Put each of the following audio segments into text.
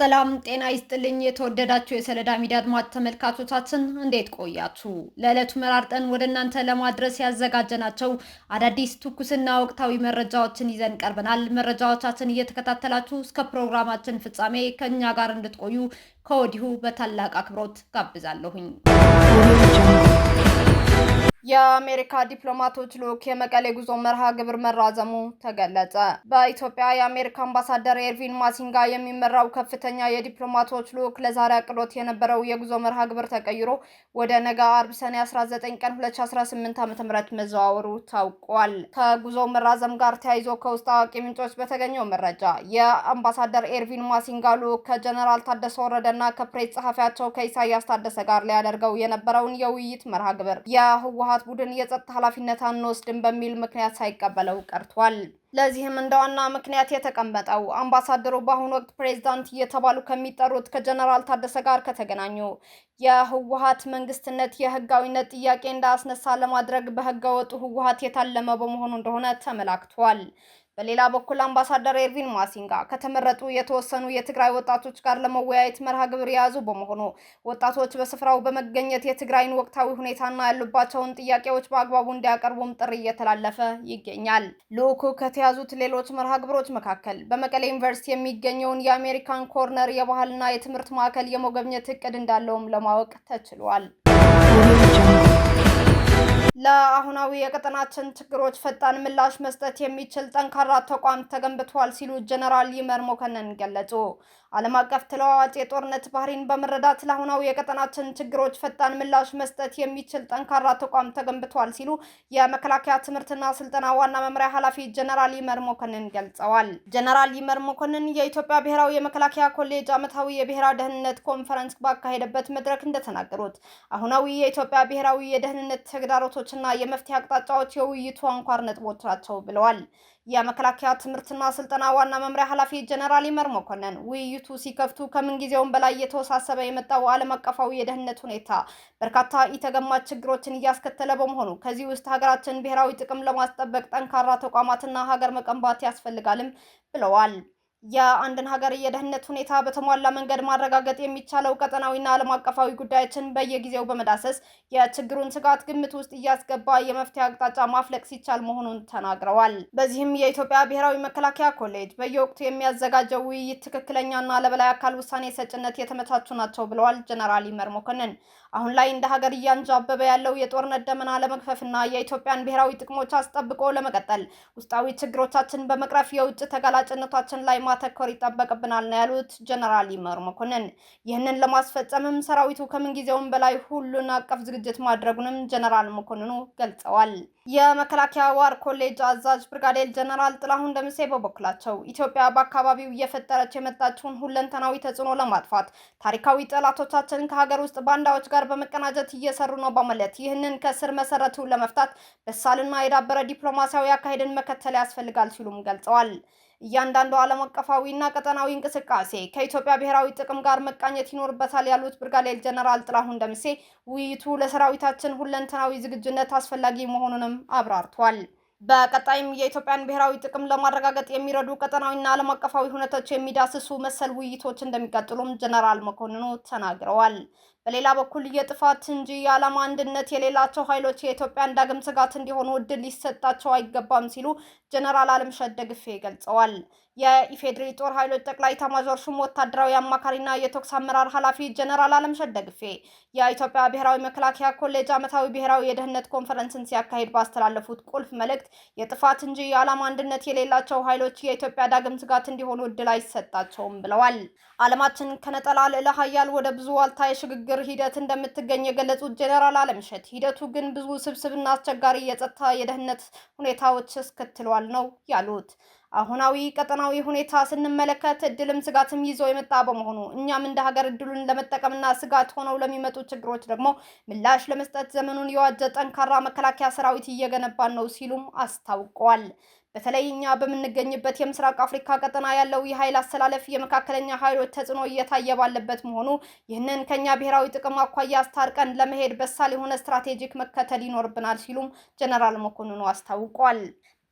ሰላም ጤና ይስጥልኝ። የተወደዳችሁ የሰለዳ ሚዲያ አድማጭ ተመልካቾቻችን እንዴት ቆያችሁ? ለዕለቱ መራርጠን ወደ እናንተ ለማድረስ ያዘጋጀናቸው አዳዲስ ትኩስና ወቅታዊ መረጃዎችን ይዘን ቀርበናል። መረጃዎቻችን እየተከታተላችሁ እስከ ፕሮግራማችን ፍጻሜ ከእኛ ጋር እንድትቆዩ ከወዲሁ በታላቅ አክብሮት ጋብዛለሁኝ። የአሜሪካ ዲፕሎማቶች ልዑክ የመቀሌ ጉዞ መርሃ ግብር መራዘሙ ተገለጸ። በኢትዮጵያ የአሜሪካ አምባሳደር ኤርቪን ማሲንጋ የሚመራው ከፍተኛ የዲፕሎማቶች ልዑክ ለዛሬ አቅዶት የነበረው የጉዞ መርሃ ግብር ተቀይሮ ወደ ነገ አርብ ሰኔ 19 ቀን 2018 ዓ.ም መዘዋወሩ ታውቋል። ከጉዞው መራዘም ጋር ተያይዞ ከውስጥ አዋቂ ምንጮች በተገኘው መረጃ የአምባሳደር ኤርቪን ማሲንጋ ልዑክ ከጀነራል ታደሰ ወረደና ከፕሬስ ጸሐፊያቸው ከኢሳያስ ታደሰ ጋር ሊያደርገው የነበረውን የውይይት መርሃ ግብር የህወሓት ቡድን የጸጥታ ኃላፊነት አንወስድም በሚል ምክንያት ሳይቀበለው ቀርቷል። ለዚህም እንደ ዋና ምክንያት የተቀመጠው አምባሳደሩ በአሁኑ ወቅት ፕሬዝዳንት እየተባሉ ከሚጠሩት ከጀነራል ታደሰ ጋር ከተገናኙ የህወሓት መንግስትነት የህጋዊነት ጥያቄ እንዳያስነሳ ለማድረግ በህገወጡ ህወሓት የታለመ በመሆኑ እንደሆነ ተመላክቷል። በሌላ በኩል አምባሳደር ኤርቪን ማሲንጋ ከተመረጡ የተወሰኑ የትግራይ ወጣቶች ጋር ለመወያየት መርሃ ግብር የያዙ በመሆኑ ወጣቶች በስፍራው በመገኘት የትግራይን ወቅታዊ ሁኔታና ያሉባቸውን ጥያቄዎች በአግባቡ እንዲያቀርቡም ጥሪ እየተላለፈ ይገኛል። ልዑኩ ከተያዙት ሌሎች መርሃ ግብሮች መካከል በመቀሌ ዩኒቨርሲቲ የሚገኘውን የአሜሪካን ኮርነር የባህልና የትምህርት ማዕከል የመጎብኘት እቅድ እንዳለውም ለማወቅ ተችሏል። ለአሁናዊ የቀጠናችን ችግሮች ፈጣን ምላሽ መስጠት የሚችል ጠንካራ ተቋም ተገንብቷል ሲሉ ጀነራል ይመር መኮንን ገለጹ። ዓለም አቀፍ ተለዋዋጭ የጦርነት ባህሪን በመረዳት ለአሁናዊ የቀጠናችን ችግሮች ፈጣን ምላሽ መስጠት የሚችል ጠንካራ ተቋም ተገንብቷል ሲሉ የመከላከያ ትምህርትና ስልጠና ዋና መምሪያ ኃላፊ ጀነራል ይመር መኮንን ገልጸዋል። ጀነራል ይመር መኮንን የኢትዮጵያ ብሔራዊ የመከላከያ ኮሌጅ ዓመታዊ የብሔራዊ ደህንነት ኮንፈረንስ ባካሄደበት መድረክ እንደተናገሩት አሁናዊ የኢትዮጵያ ብሔራዊ የደህንነት ተግዳሮቶችና የመፍትሄ አቅጣጫዎች የውይይቱ አንኳር ነጥቦች ናቸው ብለዋል። የመከላከያ ትምህርትና ስልጠና ዋና መምሪያ ኃላፊ ጀነራል ይመር መኮንን ውይይቱ ሲከፍቱ ከምንጊዜውም በላይ እየተወሳሰበ የመጣው ዓለም አቀፋዊ የደህንነት ሁኔታ በርካታ ኢተገማች ችግሮችን እያስከተለ በመሆኑ ከዚህ ውስጥ ሀገራችን ብሔራዊ ጥቅም ለማስጠበቅ ጠንካራ ተቋማትና ሀገር መገንባት ያስፈልጋልም ብለዋል። የአንድን ሀገር የደህንነት ሁኔታ በተሟላ መንገድ ማረጋገጥ የሚቻለው ቀጠናዊና ዓለም አቀፋዊ ጉዳዮችን በየጊዜው በመዳሰስ የችግሩን ስጋት ግምት ውስጥ እያስገባ የመፍትሄ አቅጣጫ ማፍለቅ ሲቻል መሆኑን ተናግረዋል። በዚህም የኢትዮጵያ ብሔራዊ መከላከያ ኮሌጅ በየወቅቱ የሚያዘጋጀው ውይይት ትክክለኛና ለበላይ አካል ውሳኔ ሰጭነት የተመቻቹ ናቸው ብለዋል ጀነራል ይመር መኮንን። አሁን ላይ እንደ ሀገር እያንዣበበ ያለው የጦርነት ደመና ለመክፈፍና የኢትዮጵያን ብሔራዊ ጥቅሞች አስጠብቆ ለመቀጠል ውስጣዊ ችግሮቻችን በመቅረፍ የውጭ ተጋላጭነታችን ላይ ማተኮር ይጠበቅብናል ነው ያሉት ጀነራል ይመር መኮንን። ይህንን ለማስፈጸምም ሰራዊቱ ከምንጊዜውም በላይ ሁሉን አቀፍ ዝግጅት ማድረጉንም ጀነራል መኮንኑ ገልጸዋል። የመከላከያ ዋር ኮሌጅ አዛዥ ብርጋዴር ጀነራል ጥላሁን ደምሴ በበኩላቸው ኢትዮጵያ በአካባቢው እየፈጠረች የመጣችውን ሁለንተናዊ ተጽዕኖ ለማጥፋት ታሪካዊ ጠላቶቻችን ከሀገር ውስጥ ባንዳዎች ጋር በመቀናጀት እየሰሩ ነው በማለት ይህንን ከስር መሰረቱ ለመፍታት በሳልና የዳበረ ዲፕሎማሲያዊ አካሄድን መከተል ያስፈልጋል ሲሉም ገልጸዋል። እያንዳንዱ ዓለም አቀፋዊና ቀጠናዊ እንቅስቃሴ ከኢትዮጵያ ብሔራዊ ጥቅም ጋር መቃኘት ይኖርበታል ያሉት ብርጋዴር ጀነራል ጥላሁን ደምሴ ውይይቱ ለሰራዊታችን ሁለንተናዊ ዝግጁነት አስፈላጊ መሆኑንም አብራርቷል። በቀጣይም የኢትዮጵያን ብሔራዊ ጥቅም ለማረጋገጥ የሚረዱ ቀጠናዊና ዓለም አቀፋዊ ሁነቶች የሚዳስሱ መሰል ውይይቶች እንደሚቀጥሉም ጀነራል መኮንኑ ተናግረዋል። በሌላ በኩል የጥፋት እንጂ የዓላማ አንድነት የሌላቸው ኃይሎች የኢትዮጵያን ዳግም ስጋት እንዲሆኑ እድል ሊሰጣቸው አይገባም ሲሉ ጀነራል አለምሸት ደግፌ ገልጸዋል። የኢፌዴሪ ጦር ኃይሎች ጠቅላይ ኤታማዦር ሹም ወታደራዊ አማካሪና የተኩስ አመራር ኃላፊ ጀነራል አለምሸት ደግፌ የኢትዮጵያ ብሔራዊ መከላከያ ኮሌጅ ዓመታዊ ብሔራዊ የደህንነት ኮንፈረንስን ሲያካሂድ ባስተላለፉት ቁልፍ መልእክት የጥፋት እንጂ የዓላማ አንድነት የሌላቸው ኃይሎች የኢትዮጵያ ዳግም ስጋት እንዲሆኑ እድል አይሰጣቸውም ብለዋል። ዓለማችን ከነጠላ ልዕለ ኃያል ወደ ብዙ ዋልታ የሽግግር ሂደት እንደምትገኝ የገለጹት ጀነራል አለምሸት ሂደቱ ግን ብዙ ስብስብና አስቸጋሪ የጸጥታ የደህንነት ሁኔታዎች አስከትሏል ነው ያሉት። አሁናዊ ቀጠናዊ ሁኔታ ስንመለከት እድልም ስጋትም ይዞ የመጣ በመሆኑ እኛም እንደ ሀገር እድሉን ለመጠቀምና ስጋት ሆነው ለሚመጡ ችግሮች ደግሞ ምላሽ ለመስጠት ዘመኑን የዋጀ ጠንካራ መከላከያ ሰራዊት እየገነባን ነው ሲሉም አስታውቀዋል። በተለይ እኛ በምንገኝበት የምስራቅ አፍሪካ ቀጠና ያለው የኃይል አስተላለፍ የመካከለኛ ኃይሎች ተጽዕኖ እየታየ ባለበት መሆኑ ይህንን ከኛ ብሔራዊ ጥቅም አኳያ አስታርቀን ለመሄድ በሳል የሆነ ስትራቴጂክ መከተል ይኖርብናል ሲሉም ጀነራል መኮንኑ አስታውቀዋል።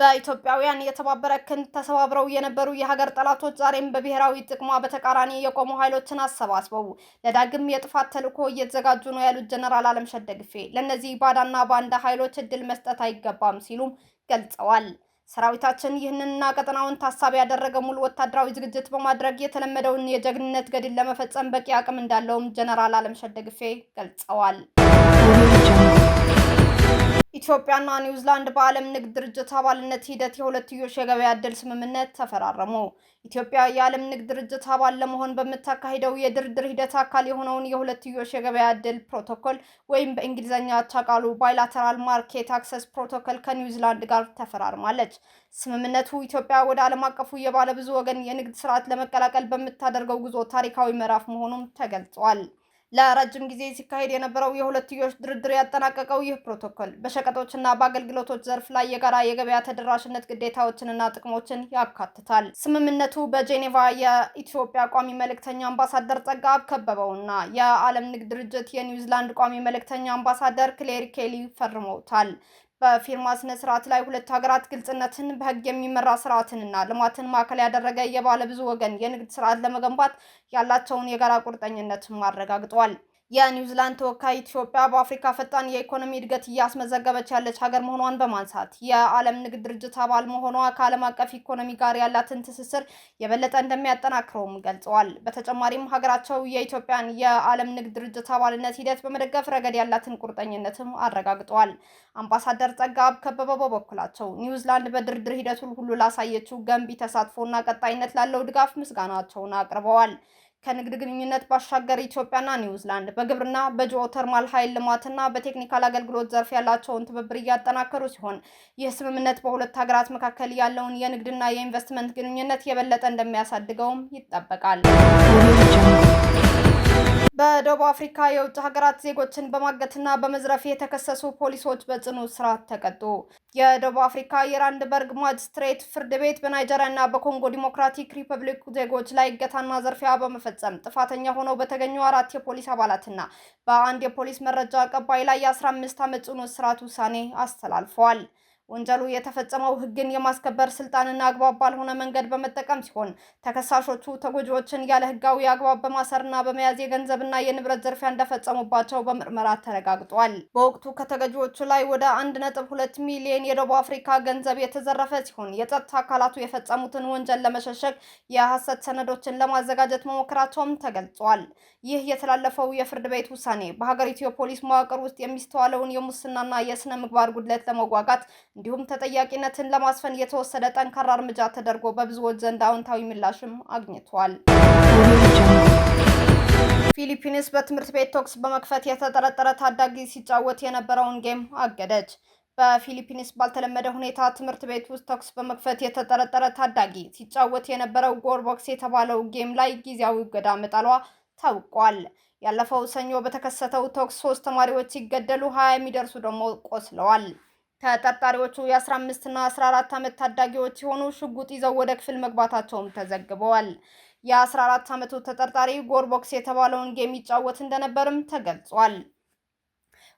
በኢትዮጵያውያን የተባበረ ክንድ ተሰባብረው የነበሩ የሀገር ጠላቶች ዛሬም በብሔራዊ ጥቅሟ በተቃራኒ የቆሙ ኃይሎችን አሰባስበው ለዳግም የጥፋት ተልዕኮ እየተዘጋጁ ነው ያሉት ጀነራል አለምሸት ደግፌ ለእነዚህ ባዳና ባንዳ ኃይሎች እድል መስጠት አይገባም ሲሉም ገልጸዋል። ሰራዊታችን ይህንንና ቀጠናውን ታሳቢ ያደረገ ሙሉ ወታደራዊ ዝግጅት በማድረግ የተለመደውን የጀግንነት ገድል ለመፈጸም በቂ አቅም እንዳለውም ጀነራል አለምሸት ደግፌ ገልጸዋል። ኢትዮጵያና ኒውዚላንድ በዓለም ንግድ ድርጅት አባልነት ሂደት የሁለትዮሽ የገበያ ዕድል ስምምነት ተፈራረሙ። ኢትዮጵያ የዓለም ንግድ ድርጅት አባል ለመሆን በምታካሂደው የድርድር ሂደት አካል የሆነውን የሁለትዮሽ የገበያ ዕድል ፕሮቶኮል ወይም በእንግሊዝኛ አቻ ቃሉ ባይላተራል ማርኬት አክሰስ ፕሮቶኮል ከኒውዚላንድ ጋር ተፈራርማለች። ስምምነቱ ኢትዮጵያ ወደ ዓለም አቀፉ የባለብዙ ወገን የንግድ ስርዓት ለመቀላቀል በምታደርገው ጉዞ ታሪካዊ ምዕራፍ መሆኑም ተገልጿል። ለረጅም ጊዜ ሲካሄድ የነበረው የሁለትዮሽ ድርድር ያጠናቀቀው ይህ ፕሮቶኮል በሸቀጦችና በአገልግሎቶች ዘርፍ ላይ የጋራ የገበያ ተደራሽነት ግዴታዎችንና ጥቅሞችን ያካትታል። ስምምነቱ በጄኔቫ የኢትዮጵያ ቋሚ መልእክተኛ አምባሳደር ጸጋብ ከበበውና የዓለም ንግድ ድርጅት የኒውዚላንድ ቋሚ መልእክተኛ አምባሳደር ክሌር ኬሊ ፈርመውታል። በፊርማ ስነ ስርዓት ላይ ሁለቱ ሀገራት ግልጽነትን፣ በህግ የሚመራ ስርዓትንና ልማትን ማዕከል ያደረገ የባለ ብዙ ወገን የንግድ ስርዓት ለመገንባት ያላቸውን የጋራ ቁርጠኝነትም አረጋግጠዋል። የኒውዚላንድ ተወካይ ኢትዮጵያ በአፍሪካ ፈጣን የኢኮኖሚ እድገት እያስመዘገበች ያለች ሀገር መሆኗን በማንሳት የዓለም ንግድ ድርጅት አባል መሆኗ ከዓለም አቀፍ ኢኮኖሚ ጋር ያላትን ትስስር የበለጠ እንደሚያጠናክረውም ገልጸዋል። በተጨማሪም ሀገራቸው የኢትዮጵያን የዓለም ንግድ ድርጅት አባልነት ሂደት በመደገፍ ረገድ ያላትን ቁርጠኝነትም አረጋግጠዋል። አምባሳደር ጸጋብ ከበበ በበኩላቸው ኒውዚላንድ በድርድር ሂደቱ ሁሉ ላሳየችው ገንቢ ተሳትፎና ቀጣይነት ላለው ድጋፍ ምስጋናቸውን አቅርበዋል። ከንግድ ግንኙነት ባሻገር ኢትዮጵያና ኒውዚላንድ በግብርና፣ በጂኦተርማል ኃይል ልማትና በቴክኒካል አገልግሎት ዘርፍ ያላቸውን ትብብር እያጠናከሩ ሲሆን ይህ ስምምነት በሁለት ሀገራት መካከል ያለውን የንግድና የኢንቨስትመንት ግንኙነት የበለጠ እንደሚያሳድገውም ይጠበቃል። በደቡብ አፍሪካ የውጭ ሀገራት ዜጎችን በማገትና በመዝረፍ የተከሰሱ ፖሊሶች በጽኑ እስራት ተቀጡ። የደቡብ አፍሪካ የራንድበርግ ማጅስትሬት ፍርድ ቤት በናይጄሪያና በኮንጎ ዲሞክራቲክ ሪፐብሊክ ዜጎች ላይ እገታና ዘርፊያ በመፈጸም ጥፋተኛ ሆነው በተገኙ 4 የፖሊስ አባላትና በአንድ የፖሊስ መረጃ አቀባይ ላይ የ15 ዓመት ጽኑ እስራት ውሳኔ አስተላልፈዋል። ወንጀሉ የተፈጸመው ሕግን የማስከበር ስልጣንና አግባብ ባልሆነ መንገድ በመጠቀም ሲሆን ተከሳሾቹ ተጎጂዎችን ያለ ሕጋዊ አግባብ በማሰርና በመያዝ የገንዘብና የንብረት ዝርፊያ እንደፈጸሙባቸው በምርመራ ተረጋግጧል። በወቅቱ ከተጎጂዎቹ ላይ ወደ 1.2 ሚሊዮን የደቡብ አፍሪካ ገንዘብ የተዘረፈ ሲሆን የጸጥታ አካላቱ የፈጸሙትን ወንጀል ለመሸሸግ የሐሰት ሰነዶችን ለማዘጋጀት መሞከራቸውም ተገልጿል። ይህ የተላለፈው የፍርድ ቤት ውሳኔ በሀገሪቱ የፖሊስ መዋቅር ውስጥ የሚስተዋለውን የሙስናና የስነ ምግባር ጉድለት ለመዋጋት እንዲሁም ተጠያቂነትን ለማስፈን የተወሰደ ጠንካራ እርምጃ ተደርጎ በብዙዎች ዘንድ አዎንታዊ ምላሽም አግኝቷል። ፊሊፒንስ በትምህርት ቤት ተኩስ በመክፈት የተጠረጠረ ታዳጊ ሲጫወት የነበረውን ጌም አገደች። በፊሊፒንስ ባልተለመደ ሁኔታ ትምህርት ቤት ውስጥ ተኩስ በመክፈት የተጠረጠረ ታዳጊ ሲጫወት የነበረው ጎርቦክስ የተባለው ጌም ላይ ጊዜያዊ እገዳ መጣሏ ታውቋል። ያለፈው ሰኞ በተከሰተው ተኩስ 3 ተማሪዎች ሲገደሉ 20 የሚደርሱ ደግሞ ቆስለዋል። ተጠርጣሪዎቹ የ15 እና 14 ዓመት ታዳጊዎች ሲሆኑ ሽጉጥ ይዘው ወደ ክፍል መግባታቸውም ተዘግበዋል። የ14 ዓመቱ ተጠርጣሪ ጎርቦክስ የተባለውን ጌም ይጫወት እንደነበርም ተገልጿል።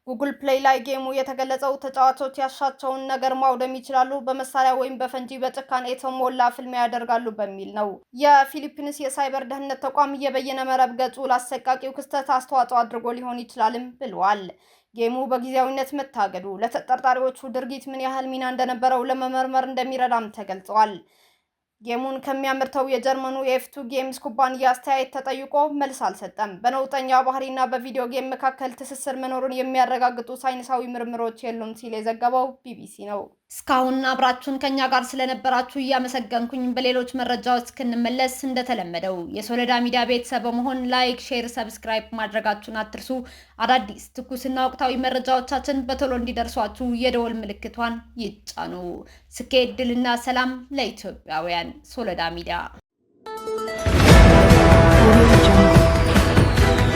ጉግል ፕሌይ ላይ ጌሙ የተገለጸው ተጫዋቾች ያሻቸውን ነገር ማውደም ይችላሉ፣ በመሳሪያ ወይም በፈንጂ በጭካኔ የተሞላ ፍልሚያ ያደርጋሉ በሚል ነው። የፊሊፒንስ የሳይበር ደህንነት ተቋም የበየነ መረብ ገጹ ለአሰቃቂው ክስተት አስተዋጽኦ አድርጎ ሊሆን ይችላልም ብለዋል። ጌሙ በጊዜያዊነት መታገዱ ለተጠርጣሪዎቹ ድርጊት ምን ያህል ሚና እንደነበረው ለመመርመር እንደሚረዳም ተገልጿል። ጌሙን ከሚያመርተው የጀርመኑ ኤፍ2 ጌምስ ኩባንያ አስተያየት ተጠይቆ መልስ አልሰጠም። በነውጠኛ ባህሪና በቪዲዮ ጌም መካከል ትስስር መኖሩን የሚያረጋግጡ ሳይንሳዊ ምርምሮች የሉም ሲል የዘገበው ቢቢሲ ነው። እስካሁን አብራችሁን ከኛ ጋር ስለነበራችሁ እያመሰገንኩኝ በሌሎች መረጃዎች እስክንመለስ እንደተለመደው የሶሎዳ ሚዲያ ቤተሰብ በመሆን ላይክ፣ ሼር፣ ሰብስክራይብ ማድረጋችሁን አትርሱ። አዳዲስ ትኩስና ወቅታዊ መረጃዎቻችን በቶሎ እንዲደርሷችሁ የደወል ምልክቷን ይጫኑ። ስኬት፣ ድልና ሰላም ለኢትዮጵያውያን። ሶሎዳ ሚዲያ